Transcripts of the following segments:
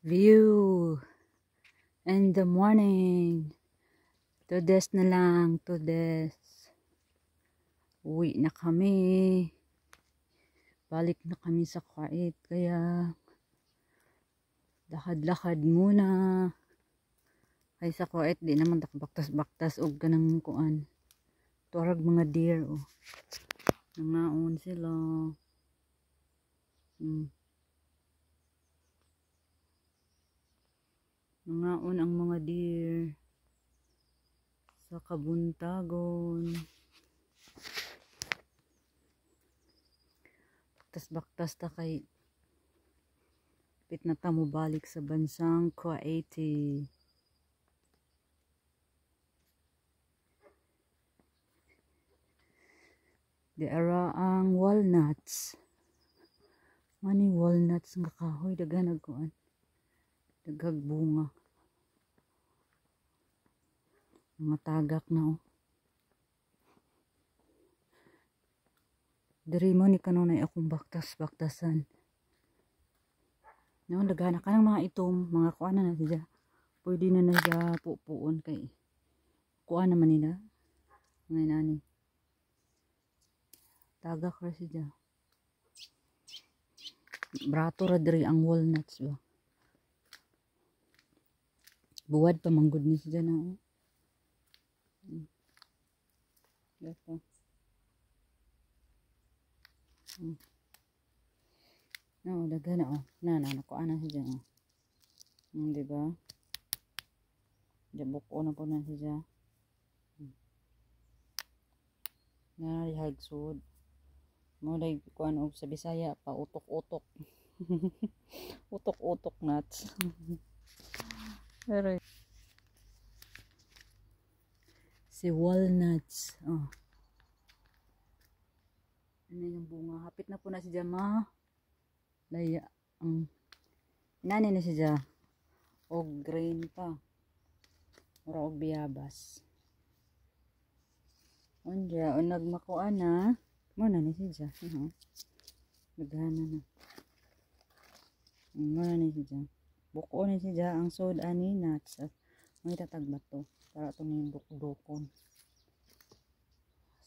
View in the morning. Todes na lang, todes. Uwi na kami. Balik na kami sa Kuwait. Kaya lakad-lakad muna. Kaya sa Kuwait di naman baktas-baktas og kanang kuan. Tuarag mga deer oh. Nangaon sila. Nangaon ang mga deer sa kabuntagon. Baktas-baktas ta kay pit na ta mo balik sa bansang Kuwaiti. Di ara ang walnuts. Mani walnuts nga kahoy daghan kuan. Daghag bunga. Mga tagak na oh. Diri mo ni kanunay akong baktas-baktasan. No, daghan ka ng mga itom, mga kuan na siya. Pwede na na siya pupuon kay kuan naman nila. Ngay nani. Tagak ra siya. Brato ra diri ang walnuts ba. Buwad pa manggod ni siya na oh. Ito. No, daga na oh. Nakuha na siya oh. Diba? Jabuko na po na siya. Hagsud. Mo day kuan og sa Bisaya pa utok-utok. Utok-utok nuts. Pero si walnuts oh. Ano yung bunga? Hapit na po na siya ma. Laya ang inani na siya. Og green pa. Mura og biyabas. Unja, nagmakuha na. Muna ni siya. Naghana na. Muna ni siya. Buko ni siya ang sod ani nuts. May tatagbat to. Para itong yung bukdokon.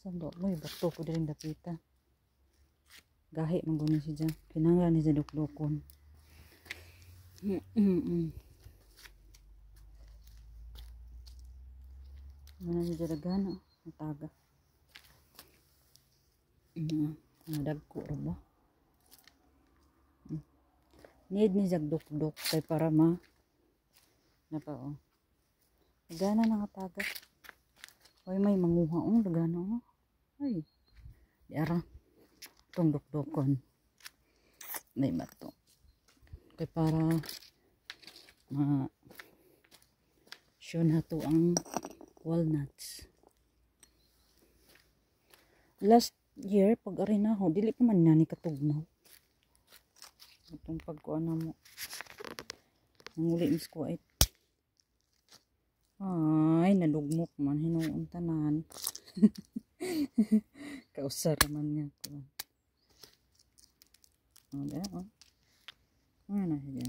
Saan do? May bato ko din dapita. Gahi mangguni siya. Kinanglan ni siya dukdokon. Muna siya dagana. Mataga. Dagko ra ba? Need ni siya dukdok kay para ma napa oh. Dagana na nga taga. Hoy may manguha ong dagana oh. Ay. Di ara. Itong dukdokon. May bato. Kaya para show na to ang walnuts. Last year, pag arin ako, dili pa man nani katugnaw. Itong pagkuan na mo. Nanguli mis Kuwait. Ay, nalugmok man. Hinuon tanan. Kausar man nga ko. Oh. Ano na siya?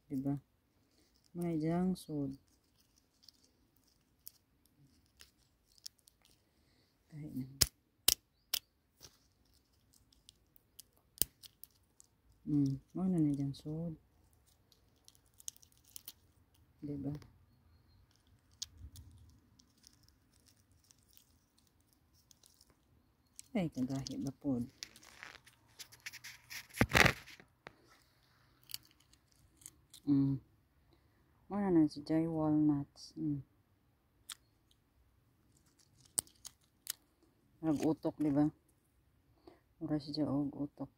Diba? May diyang sod. Kahit na. Ano na diyang sod. Diba? Ay, kagahi ba po? Ano na si Jai walnuts. Nag-utok, diba? Ura siya og utok.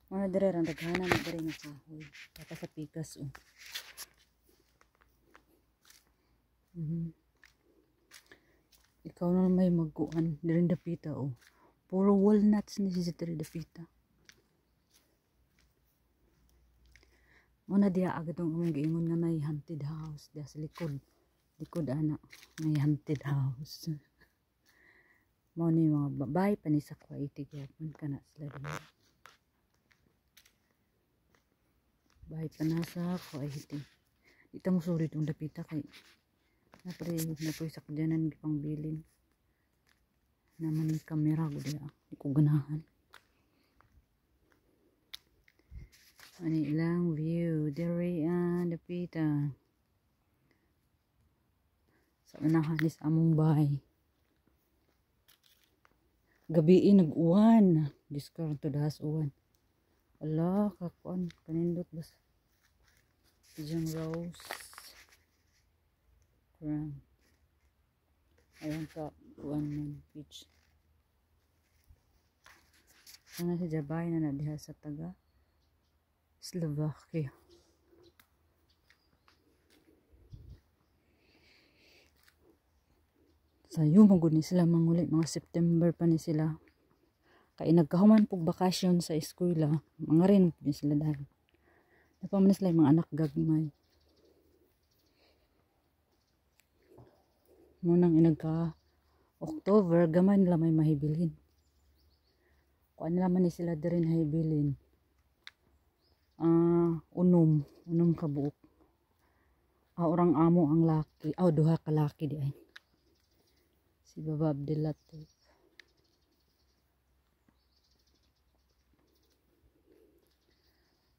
Ano dire ran daghana na dire nga kahoy. Pata sa pikas oh. Ikaw na may magkuan dire dapita oh. Puro walnuts ni si dire dapita. Muna diya agad ang among giingon nga may haunted house diya sa likod. Likod ana may haunted house. Mao ni mga babae pa ni sa Kuwaiti gyapon kana sila din. Bahay pa na sa Kuwaiti. Ita mo suri itong dapita kay napoy sa kudyanan gipang bilin. Naman yung kamera ko diya. Di ko ganahan. Ano ilang view. Dere dapita. Sa unahan is among bahay. Gabi nag-uwan. Discount to dahas uwan. Ala, kakuan. Kanindot bas. Dijang rose. Kurang. Ayan ka. Kuan ng beach. Sana si Jabay na diha sa taga Slovakia. Sayo magud ni sila manguli mga September pa ni sila. Kay nagkahuman pug bakasyon sa eskwela, mga rin ni sila dahil. Napaman sila mga anak gagmay. Munang inagka October, gamay nila may mahibilin. Kuan nila man ni sila dirin hibilin. Unom ka buok. Orang amo ang laki. Duha ka laki di ay. Si Baba Abdelatif.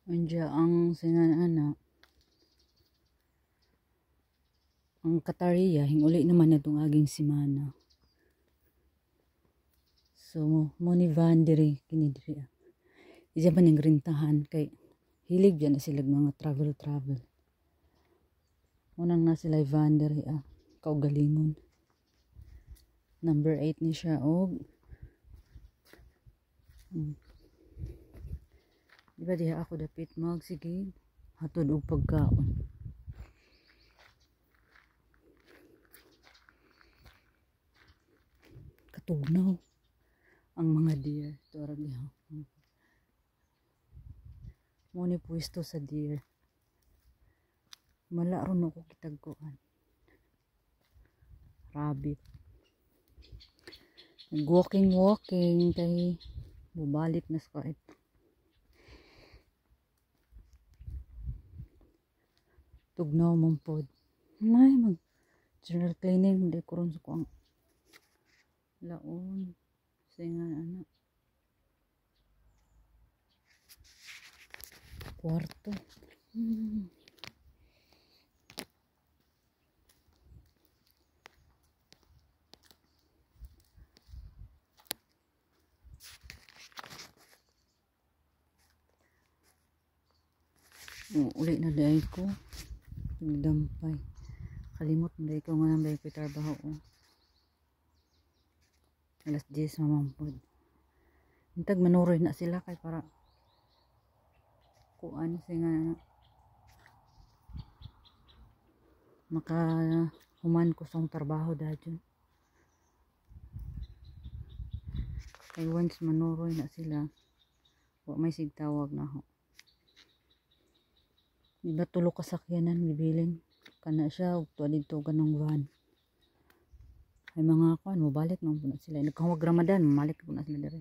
Anja ang sinana. Ang Katariya, hinguli naman na itong aging simana. So, mo ni Vandere, kinidiri. Isa pa ning rintahan, kay hilig dyan na sila mga travel. Unang na sila Vandere, kaugalingon. Number 8 ni siya, diba diha ako dapit sige, hatod og pagkaon. Katugnaw ang mga deer. Ito diha. Mo ni pwesto sa deer. Mala ron ako kitagkuan. Rabbit. Walking kay bubalik na sa kahit. Tugnaw mong pod. Nay mag general cleaning di ko ron sa kuang laon. Singa anak. Kwarto. Uli na dahil ko. Nagdampay. Kalimot na dahil ko nga nang dahil ko trabaho. Alas 10 mamampod. Hintag manuroy na sila kay para kuan singa maka human ko sa trabaho dahil. Kay once manuroy na sila, wa may sigtawag na ho. Diba tulo kasakyanan gibilin kana siya ug tuwa dito kanang van. Ay mga kuan mo balik man pud sila. Nagkahawag Ramadan, malik pud na sila dire.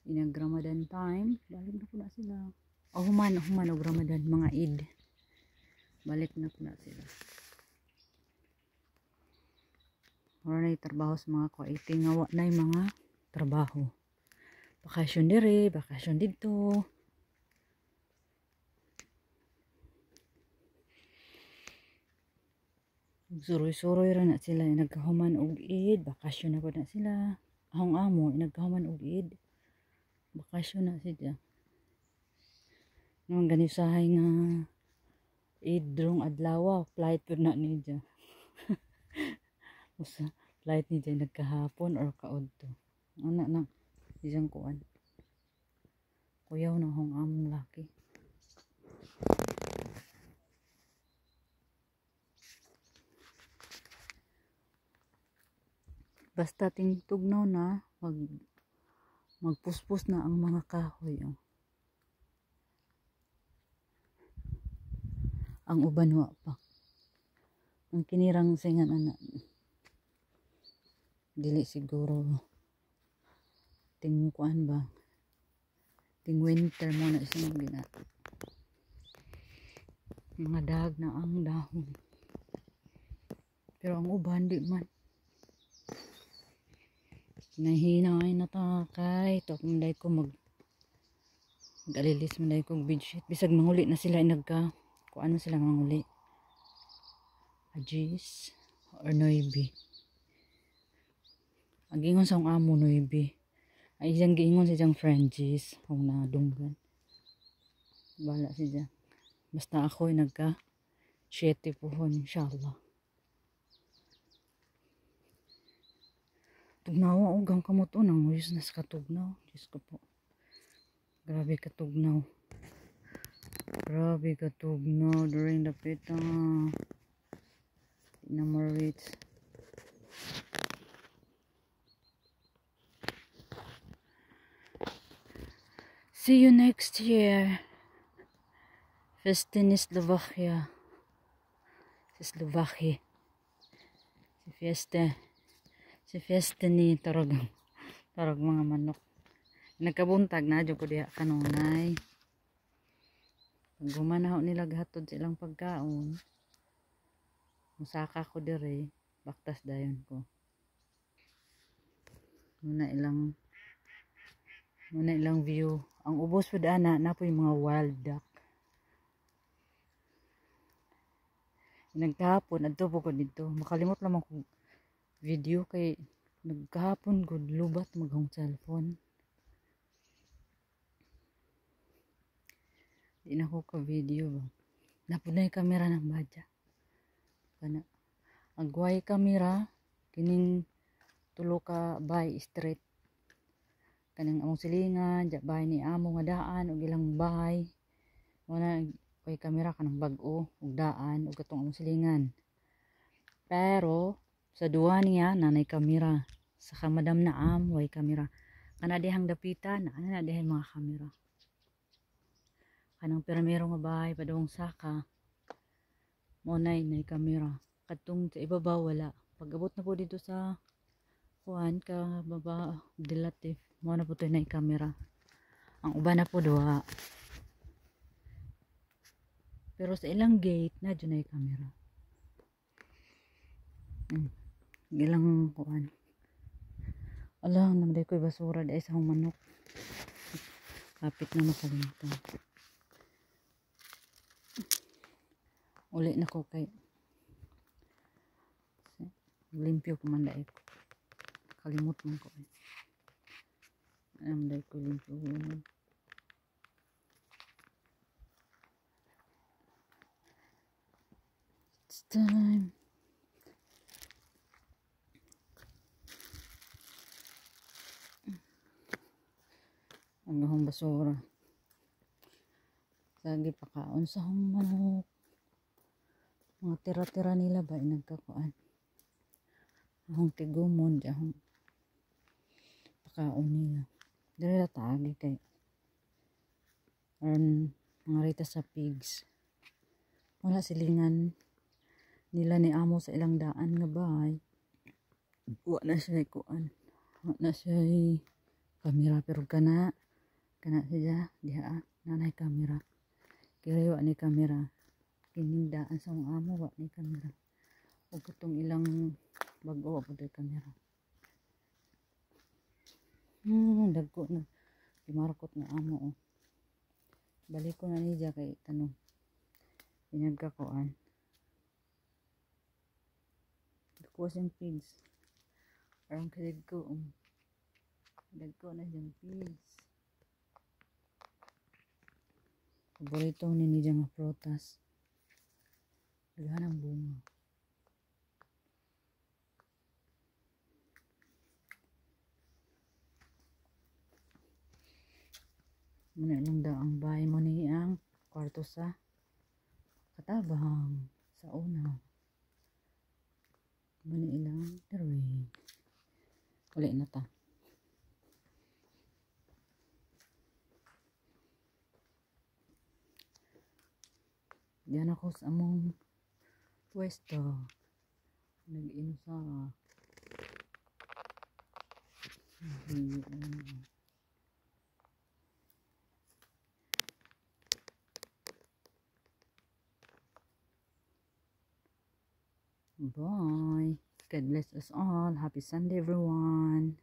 Inag Ramadan time, balik na pud na sila. Human og Ramadan mga Eid. Balik na pud na sila. Wala na trabaho sa mga Kuwaiti nga wa na mga trabaho. Bakasyon dire, bakasyon dito. Suroy-suroy ra na sila, nagkahuman og Eid, bakasyon na po na sila. Ahong amo, nagkahuman og Eid, bakasyon na sila. Nang ganisahay nga Eid drong adlaw, flight po na niya. Usa, flight niya nagkahapon or kaudto. Ana na, isang kuan. Kuyaw na ahong among laki. Basta tingtugnaw na magpuspos na ang mga kahoy. Ang uban wa pa. ang kinirang singan anak dili siguro ting kuan ba ting winter mo na siya gina mga dag na ang dahon pero ang uban di man nahinay na ta kay to manday ko mag-alilis manday ko bedsheet bisag manguli na sila nagka kuan na sila manguli Ajis or Noibi. Ang ingon sa akong amo Noibi. Ay isang giingon sa isang Frenchies kung nadunggan. Bala siya. Basta ako ay nagka 7 pohon inshallah. Tugnaw og gang kamot unang uyos na sa katugnaw. Diyos ko po. Grabe katugnaw. Grabe katugnaw during the pita. Number 8. See you next year. Festin Slovakia. Si Slovakia. Si fiesta ni tarog mga manok. Nagkabuntag na dyan ko diha kanunay. Pag gumanaw nila gahatod silang pagkaon. Musaka ko dire, baktas dayon ko. Muna ilang view. Ang ubos po daan na po yung mga wild duck. Nagkahapon, adto po ko dito. Makalimot lang ako video kay nagkahapon ko lubat maghong cellphone. Di na ko ka video ba. Napunay kamera ng badya. Kana agway kamera kining tulo ka bay straight kanang among silingan ja bay ni amo nga daan ug ilang bay wala way kamera kanang bag-o ug daan ug katong among silingan pero sa duwa niya nanay kamera sa madam na way kamera kana dihang dapitan ana dihay mga kamera kanang primero nga bay padung saka mo nay kamera katong sa ibabaw wala pag-abot na po dito sa kuan ka baba dilatif mo na po to na kamera ang uban na po duha pero sa ilang gate na dyan na kamera ilang kuan ala nagday ko'y basura dahil sa manok kapit na makalimutan uli na ko kay limpyo ko man dahil kalimut man ko alam dahil ko limpyo it's time ang gahong basura sagi pakaon sa manok mga tira-tira nila ba nagkakuan ahong tigumon ahong pakaon nila dili tagi kay aron mga rita sa pigs wala silingan nila ni amo sa ilang daan nga bahay wala na siya kuan wala na siya kamera pero kana siya diha nanay kamera kaya wa ni kamera kining daan sa mga amo wa ni kamera ug katong ilang bag-o po kamera dagko na gimarkot na amo balik ko na niya kay tanong pinagkakuan dagko siyang pigs parang kadagko dagko na siyang pigs paborito ni niya nga prutas daghan ang bunga muna lang daw ang bahay mo ni ang kwarto sa katabang sa una muna ilang daroy ulit na ta diyan ako sa among pwesto Nag-inusara. Bye. God bless us all. Happy Sunday, everyone.